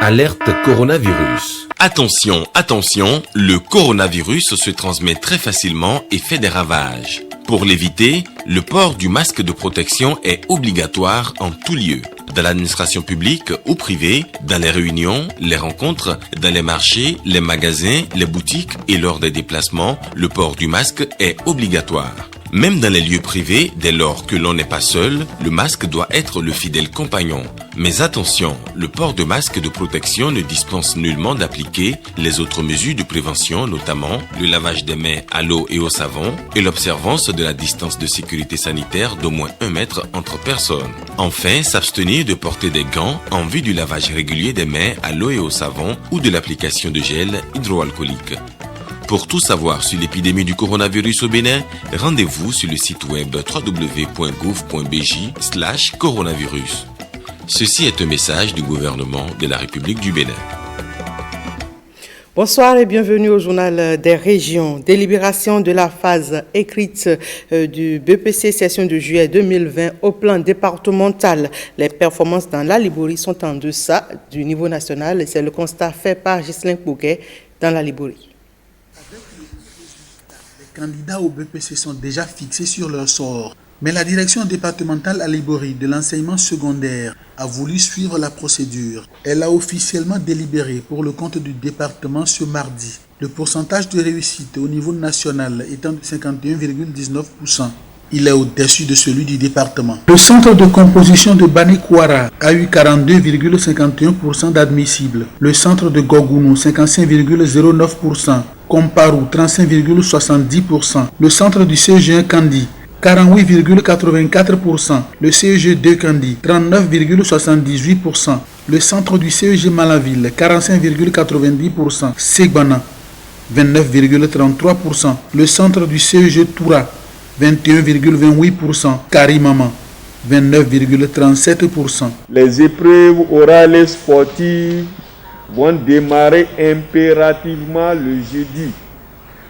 Alerte coronavirus. Attention, attention, le coronavirus se transmet très facilement et fait des ravages. Pour l'éviter, le port du masque de protection est obligatoire en tout lieu. Dans l'administration publique ou privée, dans les réunions, les rencontres, dans les marchés, les magasins, les boutiques et lors des déplacements, le port du masque est obligatoire. Même dans les lieux privés, dès lors que l'on n'est pas seul, le masque doit être le fidèle compagnon. Mais attention, le port de masque de protection ne dispense nullement d'appliquer les autres mesures de prévention, notamment le lavage des mains à l'eau et au savon et l'observance de la distance de sécurité sanitaire d'au moins 1 mètre entre personnes. Enfin, s'abstenir de porter des gants en vue du lavage régulier des mains à l'eau et au savon ou de l'application de gel hydroalcoolique. Pour tout savoir sur l'épidémie du coronavirus au Bénin, rendez-vous sur le site web www.gouv.bj/coronavirus. Ceci est un message du gouvernement de la République du Bénin. Bonsoir et bienvenue au journal des régions. Délibération de la phase écrite du BPC session de juillet 2020 au plan départemental. Les performances dans la Liborie sont en deçà du niveau national et c'est le constat fait par Ghislain Pouguet dans la Liborie. Les candidats au BPC sont déjà fixés sur leur sort. Mais la direction départementale à Liborie de l'enseignement secondaire a voulu suivre la procédure. Elle a officiellement délibéré pour le compte du département ce mardi. Le pourcentage de réussite au niveau national étant de 51,19%. Il est au-dessus de celui du département. Le centre de composition de Banekwara a eu 42,51% d'admissibles. Le centre de Gogounou, 55,09%. Komparou, 35,70%. Le centre du CG1 Kandi, 48,84%. Le CEG2 Kandi, 39,78%. Le centre du CEG Malaville, 45,90%. Segbana, 29,33%. Le centre du CEG Toura, 21,28%. Karimama, 29,37%. Les épreuves orales et sportives vont démarrer impérativement le jeudi.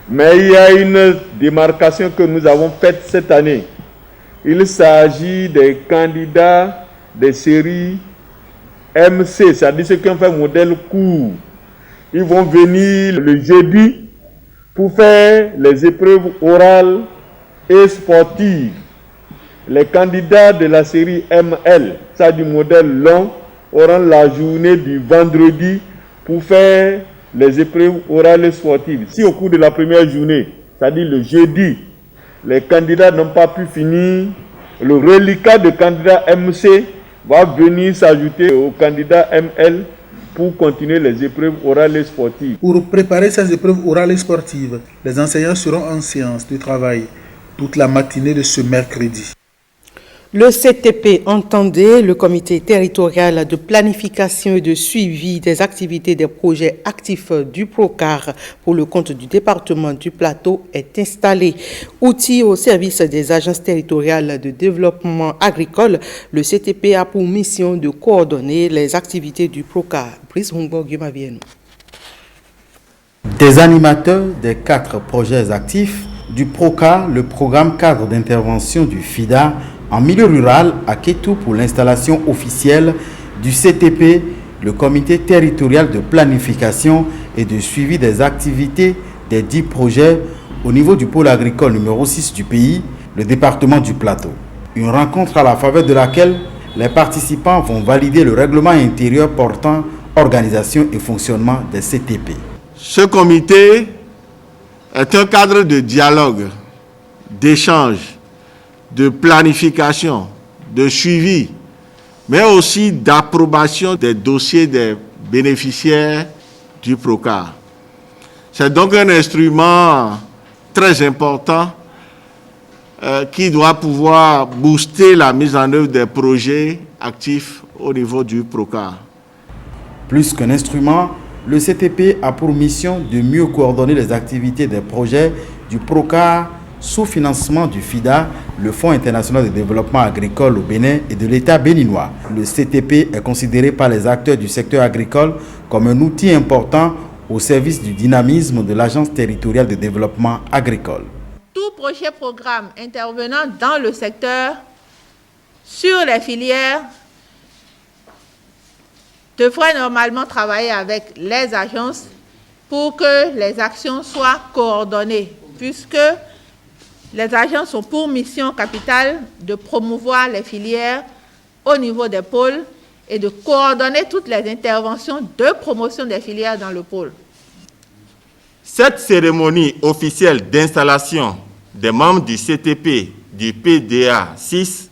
Mais il y a une démarcation que nous avons faite cette année. Il s'agit des candidats des séries MC, c'est-à-dire ceux qui ont fait modèle court. Ils vont venir le jeudi pour faire les épreuves orales et sportives. Les candidats de la série ML, c'est-à-dire du modèle long, auront la journée du vendredi pour faire les épreuves orales et sportives. Si au cours de la première journée, c'est-à-dire le jeudi, les candidats n'ont pas pu finir, le reliquat de candidats MC va venir s'ajouter aux candidats ML pour continuer les épreuves orales et sportives. Pour préparer ces épreuves orales et sportives, les enseignants seront en séance de travail toute la matinée de ce mercredi. Le CTP entendait le comité territorial de planification et de suivi des activités des projets actifs du PROCAR pour le compte du département du Plateau est installé. Outil au service des agences territoriales de développement agricole, le CTP a pour mission de coordonner les activités du PROCAR. Brice Humbo-Gumavieno. Des animateurs des 4 projets actifs du PROCAR, le programme cadre d'intervention du FIDA, en milieu rural à Kétou pour l'installation officielle du CTP, le comité territorial de planification et de suivi des activités des 10 projets au niveau du pôle agricole numéro 6 du pays, le département du Plateau. Une rencontre à la faveur de laquelle les participants vont valider le règlement intérieur portant organisation et fonctionnement des CTP. Ce comité est un cadre de dialogue, d'échange, de planification, de suivi, mais aussi d'approbation des dossiers des bénéficiaires du PROCAR. C'est donc un instrument très important qui doit pouvoir booster la mise en œuvre des projets actifs au niveau du PROCAR. Plus qu'un instrument, le CTP a pour mission de mieux coordonner les activités des projets du PROCAR sous financement du FIDA, le Fonds international de développement agricole au Bénin et de l'État béninois. Le CTP est considéré par les acteurs du secteur agricole comme un outil important au service du dynamisme de l'Agence territoriale de développement agricole. Tout projet programme intervenant dans le secteur sur les filières devrait normalement travailler avec les agences pour que les actions soient coordonnées, puisque les agences ont pour mission capitale de promouvoir les filières au niveau des pôles et de coordonner toutes les interventions de promotion des filières dans le pôle. Cette cérémonie officielle d'installation des membres du CTP du PDA 6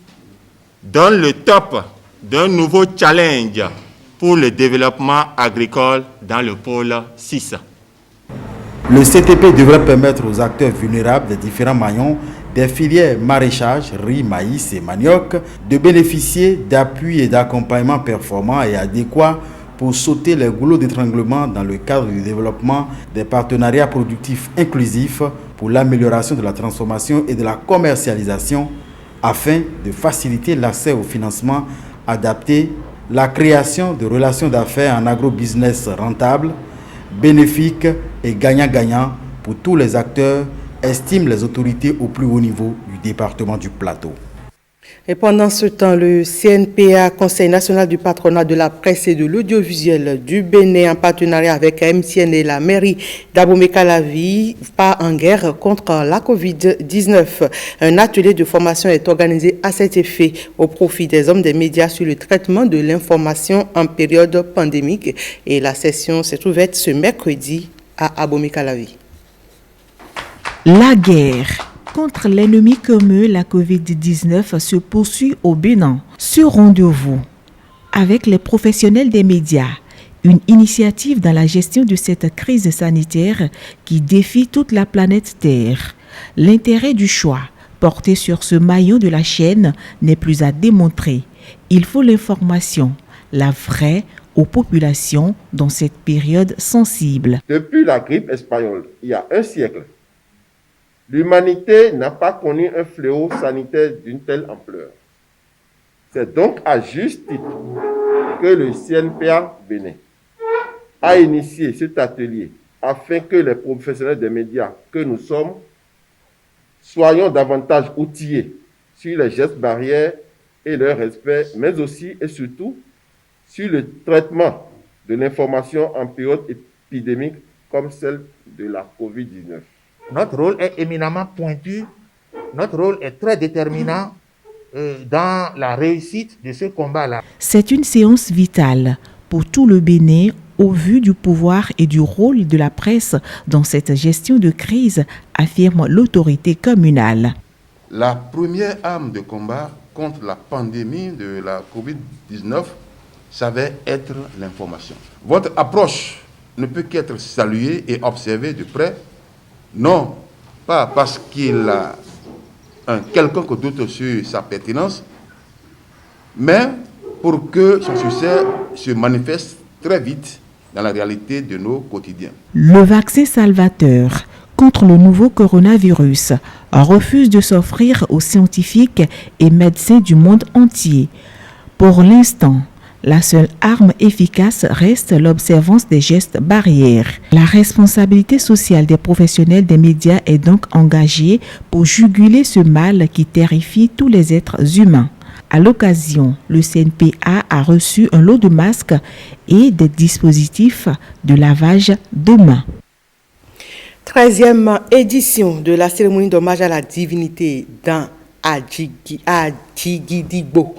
donne le top d'un nouveau challenge pour le développement agricole dans le pôle 6. Le CTP devrait permettre aux acteurs vulnérables des différents maillons des filières maraîchage, riz, maïs et manioc de bénéficier d'appuis et d'accompagnements performants et adéquats pour sauter les goulots d'étranglement dans le cadre du développement des partenariats productifs inclusifs pour l'amélioration de la transformation et de la commercialisation afin de faciliter l'accès au financement adapté, la création de relations d'affaires en agrobusiness rentables, bénéfiques et gagnant-gagnant pour tous les acteurs, estiment les autorités au plus haut niveau du département du Plateau. Et pendant ce temps, le CNPA, Conseil national du patronat de la presse et de l'audiovisuel du Bénin, en partenariat avec MTN et la mairie d'Abomey-Calavi, part en guerre contre la COVID-19. Un atelier de formation est organisé à cet effet au profit des hommes des médias sur le traitement de l'information en période pandémique. Et la session s'est ouverte ce mercredi à Abomey-Calavi. La guerre contre l'ennemi commun, la COVID-19, se poursuit au Bénin. Ce rendez-vous avec les professionnels des médias, une initiative dans la gestion de cette crise sanitaire qui défie toute la planète Terre. L'intérêt du choix porté sur ce maillon de la chaîne n'est plus à démontrer. Il faut l'information, la vraie, aux populations dans cette période sensible. Depuis la grippe espagnole, il y a un siècle, l'humanité n'a pas connu un fléau sanitaire d'une telle ampleur. C'est donc à juste titre que le CNPA Bénin a initié cet atelier afin que les professionnels des médias que nous sommes soyons davantage outillés sur les gestes barrières et leur respect, mais aussi et surtout sur le traitement de l'information en période épidémique comme celle de la COVID-19. Notre rôle est éminemment pointu, notre rôle est très déterminant dans la réussite de ce combat-là. C'est une séance vitale pour tout le Bénin au vu du pouvoir et du rôle de la presse dans cette gestion de crise, affirme l'autorité communale. La première arme de combat contre la pandémie de la COVID-19, ça va être l'information. Votre approche ne peut qu'être saluée et observée de près. Non, pas parce qu'il a un quelconque doute sur sa pertinence, mais pour que son succès se manifeste très vite dans la réalité de nos quotidiens. Le vaccin salvateur contre le nouveau coronavirus refuse de s'offrir aux scientifiques et médecins du monde entier. Pour l'instant, la seule arme efficace reste l'observance des gestes barrières. La responsabilité sociale des professionnels des médias est donc engagée pour juguler ce mal qui terrifie tous les êtres humains. À l'occasion, le CNPA a reçu un lot de masques et des dispositifs de lavage de mains. 13e édition de la cérémonie d'hommage à la divinité dans Adjigidigbo.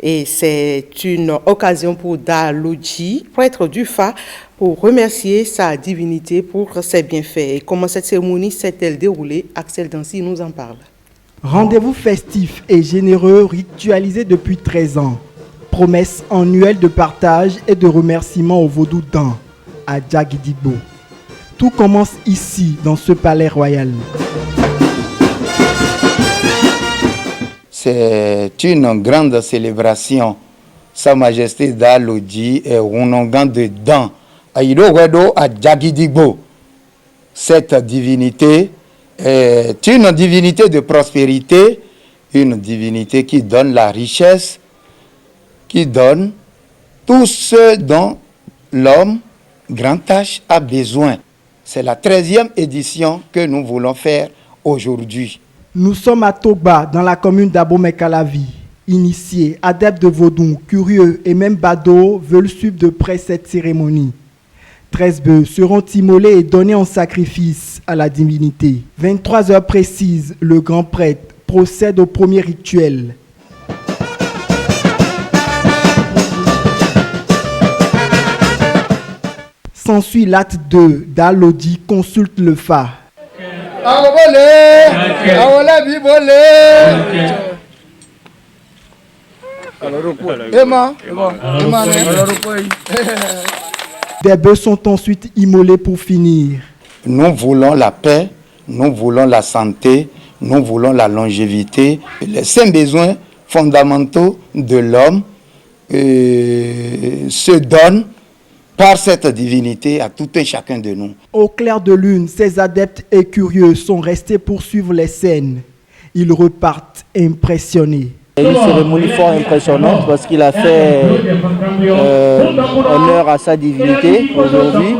Et c'est une occasion pour Dalodji, prêtre du Fa, pour remercier sa divinité pour ses bienfaits. Et comment cette cérémonie s'est-elle déroulée? Axel Dancy nous en parle. Rendez-vous festif et généreux ritualisé depuis 13 ans. Promesse annuelle de partage et de remerciement au Vaudou Dan, à Djagidigbo. Tout commence ici, dans ce palais royal. C'est une grande célébration. Sa Majesté Dalodji est Runongan de Dan, Aïdo à Djagidigbo. Cette divinité est une divinité de prospérité, une divinité qui donne la richesse, qui donne tout ce dont l'homme, grand H, a besoin. C'est la 13e édition que nous voulons faire aujourd'hui. Nous sommes à Togba, dans la commune d'Abomey-Calavi. Initiés, adeptes de vaudou, curieux et même badauds veulent suivre de près cette cérémonie. 13 bœufs seront immolés et donnés en sacrifice à la divinité. 23 heures précises, le grand prêtre procède au premier rituel. S'ensuit l'acte 2. Dalodi consulte le Fa. Des bœufs sont ensuite immolés pour finir. Nous voulons la paix, nous voulons la santé, nous voulons la longévité, les 5 besoins fondamentaux de l'homme se donnent par cette divinité à tout un chacun de nous. Au clair de lune, ces adeptes et curieux sont restés pour suivre les scènes. Ils repartent impressionnés. C'est une cérémonie fort impressionnante parce qu'il a fait honneur à sa divinité aujourd'hui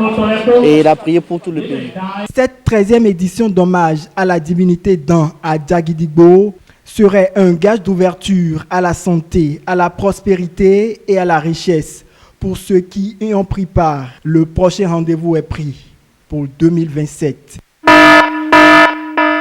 et il a prié pour tout le pays. Cette 13e édition d'hommage à la divinité Dan à Djagidigbo serait un gage d'ouverture à la santé, à la prospérité et à la richesse. Pour ceux qui y ont pris part, le prochain rendez-vous est pris pour 2027.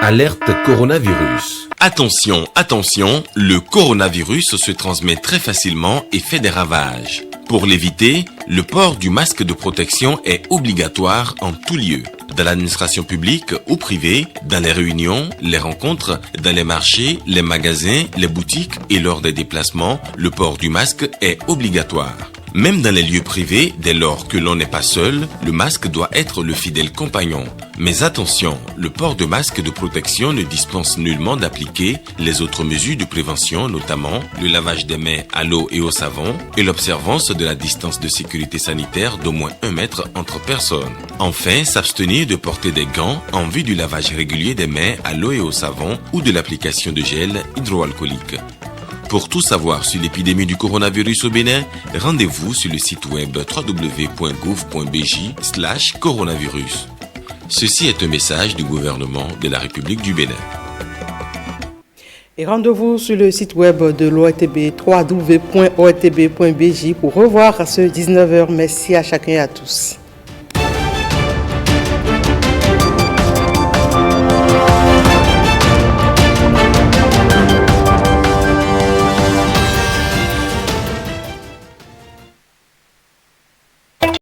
Alerte coronavirus. Attention, attention, le coronavirus se transmet très facilement et fait des ravages. Pour l'éviter, le port du masque de protection est obligatoire en tout lieu. Dans l'administration publique ou privée, dans les réunions, les rencontres, dans les marchés, les magasins, les boutiques et lors des déplacements, le port du masque est obligatoire. Même dans les lieux privés, dès lors que l'on n'est pas seul, le masque doit être le fidèle compagnon. Mais attention, le port de masque de protection ne dispense nullement d'appliquer les autres mesures de prévention, notamment le lavage des mains à l'eau et au savon et l'observance de la distance de sécurité sanitaire d'au moins 1 mètre entre personnes. Enfin, s'abstenir de porter des gants en vue du lavage régulier des mains à l'eau et au savon ou de l'application de gel hydroalcoolique. Pour tout savoir sur l'épidémie du coronavirus au Bénin, rendez-vous sur le site web www.gouv.bj/coronavirus. Ceci est un message du gouvernement de la République du Bénin. Et rendez-vous sur le site web de l'ORTB, www.ortb.bj pour revoir ce 19h. Merci à chacun et à tous.